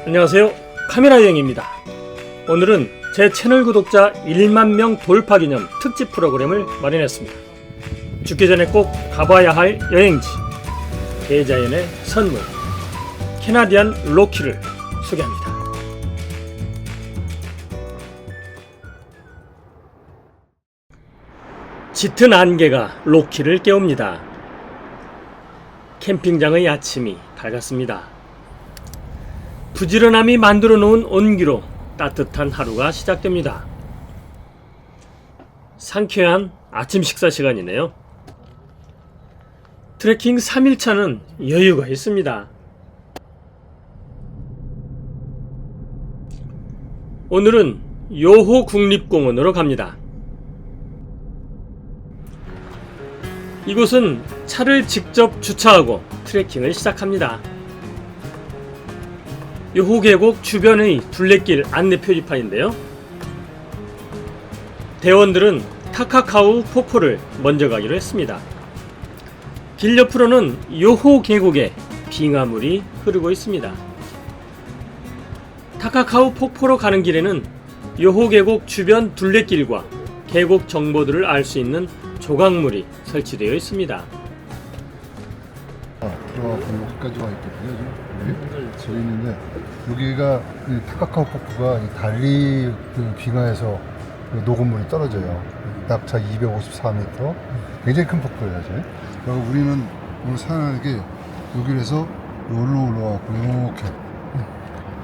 안녕하세요, 카메라 여행입니다. 오늘은 제 채널 구독자 1만 명 돌파 기념 특집 프로그램을 마련했습니다. 죽기 전에 꼭 가봐야 할 여행지, 대자연의 선물, 캐나디안 로키를 소개합니다. 짙은 안개가 로키를 깨웁니다. 캠핑장의 아침이 밝았습니다. 부지런함이 만들어 놓은 온기로 따뜻한 하루가 시작됩니다. 상쾌한 아침 식사 시간이네요. 트레킹 3일차는 여유가 있습니다. 오늘은 요호 국립공원으로 갑니다. 이곳은 차를 직접 주차하고 트레킹을 시작합니다. 요호 계곡 주변의 둘레길 안내 표지판인데요. 대원들은 타카카우 폭포를 먼저 가기로 했습니다. 길 옆으로는 요호 계곡에 빙하물이 흐르고 있습니다. 타카카우 폭포로 가는 길에는 요호 계곡 주변 둘레길과 계곡 정보들을 알 수 있는 조각물이 설치되어 있습니다. 들어가고 여기까지 와 있거든요. 저기 있는데 여기가 타카카우 폭포가 이 달리 빙하에서 녹음물이 떨어져요. 낙차 254m, 굉장히 큰 폭포예요. 그리고 우리는 오늘 산하게 여기에서 여기로 올라왔고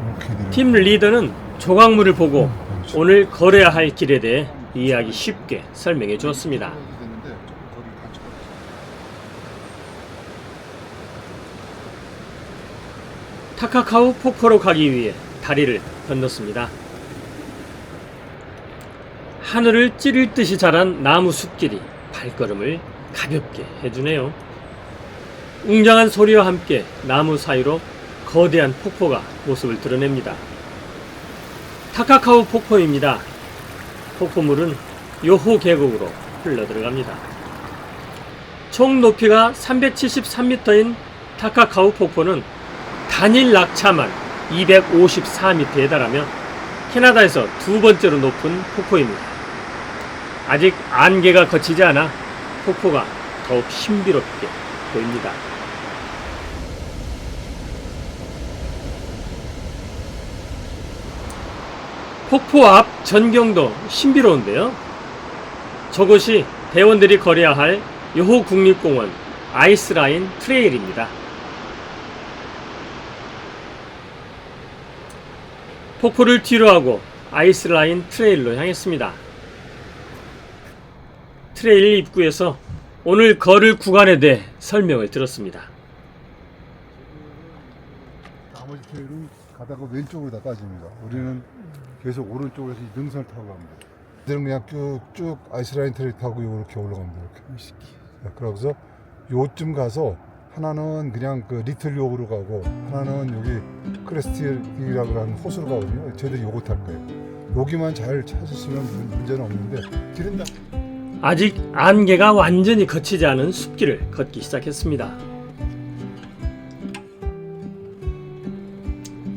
이렇게 팀 리더는 조각물을 보고 오늘 걸어야 할 길에 대해 이해하기 쉽게 설명해 주었습니다. 타카카우 폭포로 가기 위해 다리를 건넜습니다. 하늘을 찌를 듯이 자란 나무 숲길이 발걸음을 가볍게 해주네요. 웅장한 소리와 함께 나무 사이로 거대한 폭포가 모습을 드러냅니다. 타카카우 폭포입니다. 폭포물은 요호 계곡으로 흘러들어갑니다. 총 높이가 373m인 타카카우 폭포는 단일 낙차만 254m에 달하며 캐나다에서 두 번째로 높은 폭포입니다. 아직 안개가 거치지 않아 폭포가 더욱 신비롭게 보입니다. 폭포 앞 전경도 신비로운데요. 저곳이 대원들이 걸어야 할 요호 국립공원 아이스라인 트레일입니다. 폭포를 뒤로하고 아이스라인 트레일로 향했습니다. 트레일 입구에서 오늘 걸을 구간에 대해 설명을 들었습니다. 나머지 트레일은 가다가 왼쪽으로 다 빠집니다. 우리는 계속 오른쪽으로 해서 능선을 타고 갑니다. 이들은 그냥 쭉 아이스라인 트레일 타고 이렇게 올라갑니다. 이렇게. 그러고서 요쯤 가서 하나는 그냥 그 리틀 요구로 가고 하나는 여기 크레스티라고 하는 호수로 가거든요. 저희들 요거 탈 거예요. 여기만 잘 찾았으면 문제는 없는데 길은 다 아직 안개가 완전히 거치지 않은 숲길을 걷기 시작했습니다.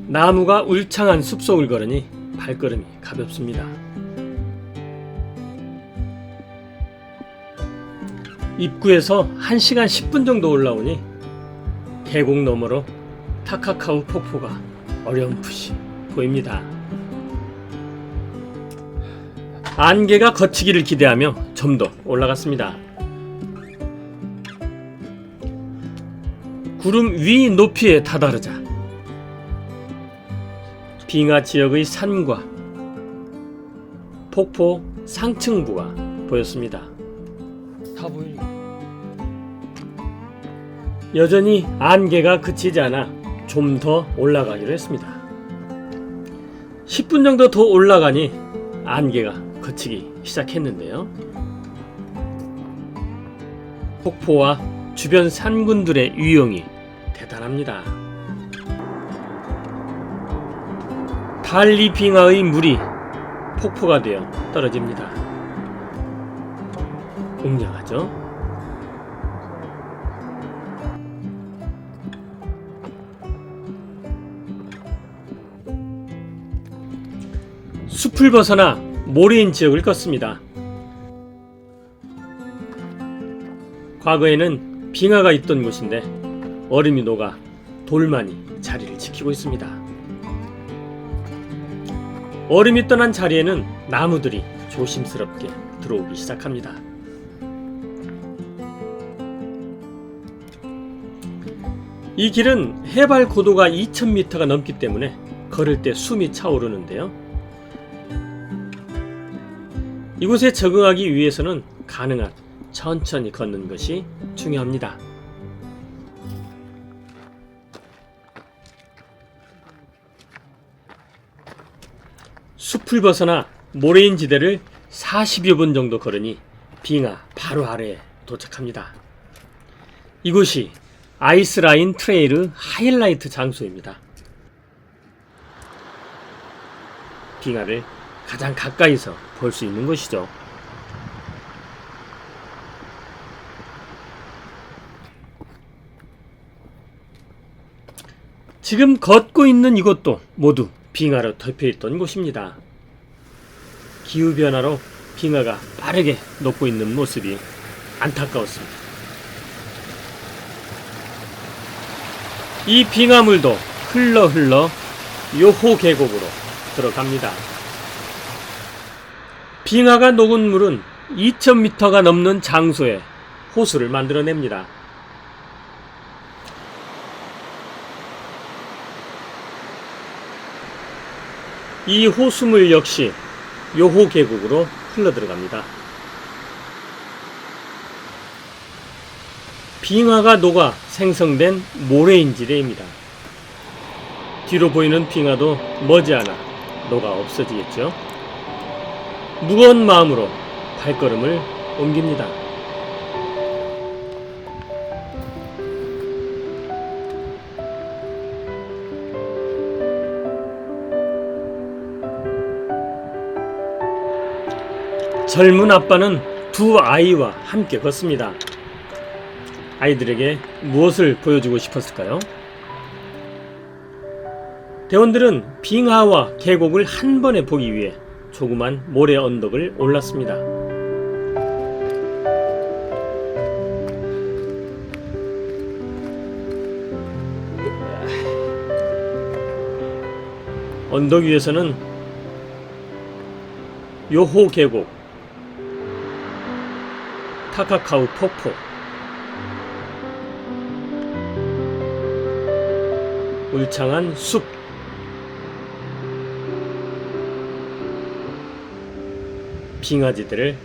나무가 울창한 숲속을 걸으니 발걸음이 가볍습니다. 입구에서 1시간 10분 정도 올라오니 계곡 너머로 타카카우 폭포가 어렴풋이 보입니다. 안개가 거치기를 기대하며 좀 더 올라갔습니다. 구름 위 높이에 다다르자 빙하 지역의 산과 폭포 상층부가 보였습니다. 여전히 안개가 그치지 않아 좀 더 올라가기로 했습니다. 10분 정도 더 올라가니 안개가 거치기 시작했는데요. 폭포와 주변 산군들의 위용이 대단합니다. 달리 빙하의 물이 폭포가 되어 떨어집니다. 웅장하죠? 숲을 벗어나 모래인 지역을 걷습니다. 과거에는 빙하가 있던 곳인데 얼음이 녹아 돌만이 자리를 지키고 있습니다. 얼음이 떠난 자리에는 나무들이 조심스럽게 들어오기 시작합니다. 이 길은 해발 고도가 2000m가 넘기 때문에 걸을 때 숨이 차오르는데요. 이곳에 적응하기 위해서는 가능한 천천히 걷는 것이 중요합니다. 숲을 벗어나 모래인 지대를 40여 분 정도 걸으니 빙하 바로 아래에 도착합니다. 이곳이 아이스라인 트레일 하이라이트 장소입니다. 빙하를 가장 가까이서 볼 수 있는 곳이죠. 지금 걷고 있는 이곳도 모두 빙하로 덮여있던 곳입니다. 기후변화로 빙하가 빠르게 녹고 있는 모습이 안타까웠습니다. 이 빙하물도 흘러 요호 계곡으로 들어갑니다. 빙하가 녹은 물은 2000m가 넘는 장소에 호수를 만들어냅니다. 이 호수물 역시 요호 계곡으로 흘러들어갑니다. 빙하가 녹아 생성된 모래인 지대입니다. 뒤로 보이는 빙하도 머지않아 녹아 없어지겠죠. 무거운 마음으로 발걸음을 옮깁니다. 젊은 아빠는 두 아이와 함께 걷습니다. 아이들에게 무엇을 보여주고 싶었을까요? 대원들은 빙하와 계곡을 한 번에 보기 위해 조그만 모래 언덕을 올랐습니다. 언덕 위에서는 요호 계곡, 타카카우 폭포, 울창한 숲, 빙하지대를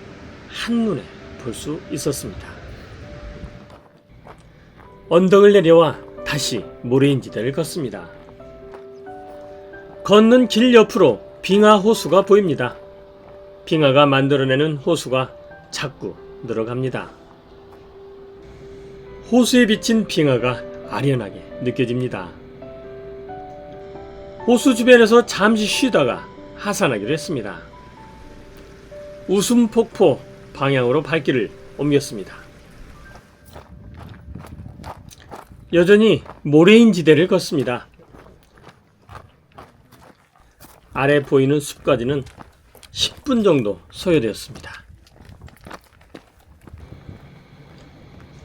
한눈에 볼 수 있었습니다. 언덕을 내려와 다시 모래인지대를 걷습니다. 걷는 길 옆으로 빙하 호수가 보입니다. 빙하가 만들어내는 호수가 자꾸 늘어갑니다. 호수에 비친 빙하가 아련하게 느껴집니다. 호수 주변에서 잠시 쉬다가 하산하기로 했습니다. 웃음폭포 방향으로 발길을 옮겼습니다. 여전히 모래인 지대를 걷습니다. 아래 보이는 숲까지는 10분 정도 소요되었습니다.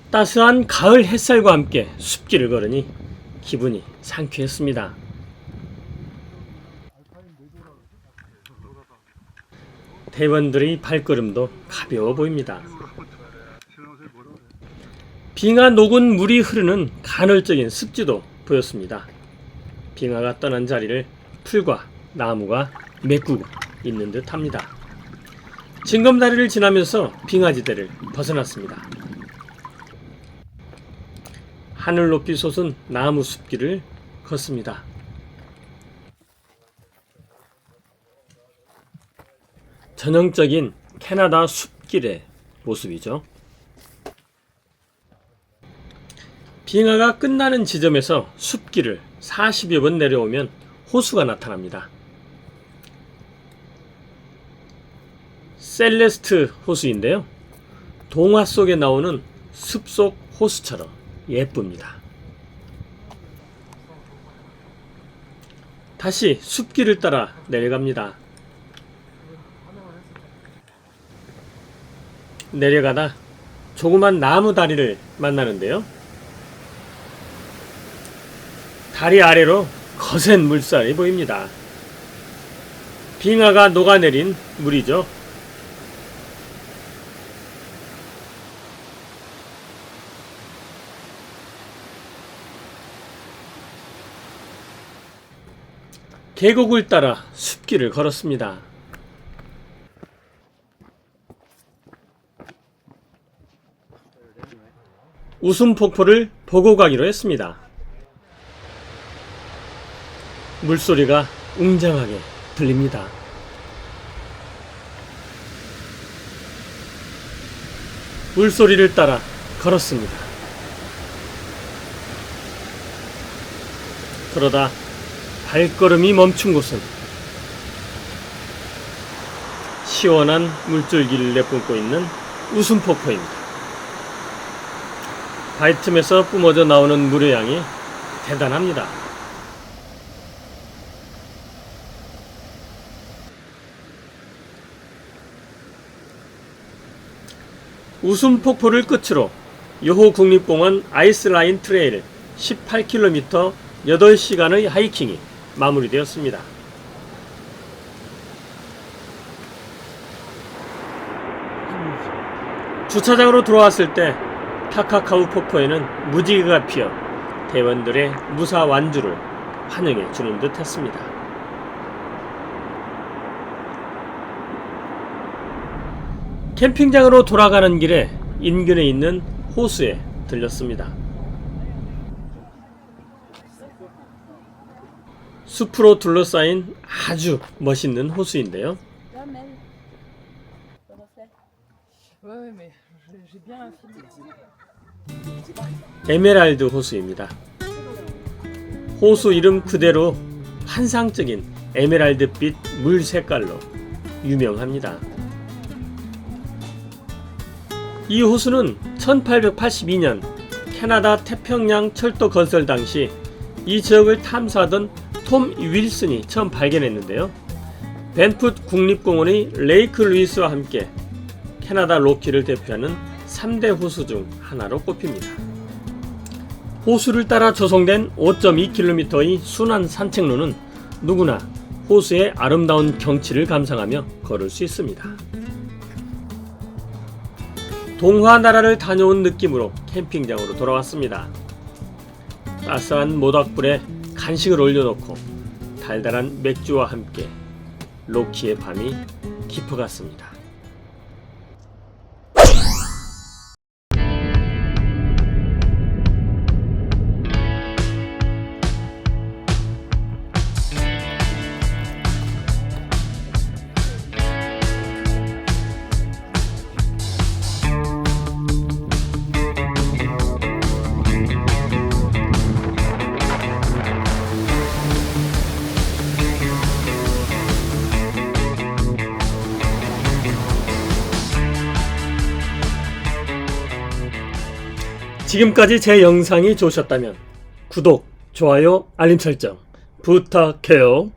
따스한 가을 햇살과 함께 숲길을 걸으니 기분이 상쾌했습니다. 대원들의 발걸음도 가벼워 보입니다. 빙하 녹은 물이 흐르는 간헐적인 습지도 보였습니다. 빙하가 떠난 자리를 풀과 나무가 메꾸고 있는 듯 합니다. 징검다리를 지나면서 빙하지대를 벗어났습니다. 하늘 높이 솟은 나무 숲길을 걷습니다. 전형적인 캐나다 숲길의 모습이죠. 빙하가 끝나는 지점에서 숲길을 40여 번 내려오면 호수가 나타납니다. 셀레스트 호수인데요. 동화 속에 나오는 숲속 호수처럼 예쁩니다. 다시 숲길을 따라 내려갑니다. 내려가다 조그만 나무 다리를 만나는데요. 다리 아래로 거센 물살이 보입니다. 빙하가 녹아내린 물이죠. 계곡을 따라 숲길을 걸었습니다. 웃음폭포를 보고 가기로 했습니다. 물소리가 웅장하게 들립니다. 물소리를 따라 걸었습니다. 그러다 발걸음이 멈춘 곳은 시원한 물줄기를 내뿜고 있는 웃음폭포입니다. 바위 틈에서 뿜어져 나오는 물의 양이 대단합니다. 웃음폭포를 끝으로 요호 국립공원 아이스라인 트레일 18km 8시간의 하이킹이 마무리되었습니다. 주차장으로 돌아왔을 때 타카카우 폭포에는 무지개가 피어 대원들의 무사 완주를 환영해 주는 듯 했습니다. 캠핑장으로 돌아가는 길에 인근에 있는 호수에 들렸습니다. 숲으로 둘러싸인 아주 멋있는 호수인데요. 에메랄드 호수입니다. 호수 이름 그대로 환상적인 에메랄드빛 물 색깔로 유명합니다. 이 호수는 1882년 캐나다 태평양 철도 건설 당시 이 지역을 탐사하던 톰 윌슨이 처음 발견했는데요. 벤풋 국립공원의 레이크 루이스와 함께 캐나다 로키를 대표하는 3대 호수 중 하나로 꼽힙니다. 호수를 따라 조성된 5.2km의 순환 산책로는 누구나 호수의 아름다운 경치를 감상하며 걸을 수 있습니다. 동화 나라를 다녀온 느낌으로 캠핑장으로 돌아왔습니다. 따스한 모닥불에 간식을 올려놓고 달달한 맥주와 함께 로키의 밤이 깊어갔습니다. 지금까지 제 영상이 좋으셨다면 구독, 좋아요, 알림 설정 부탁해요.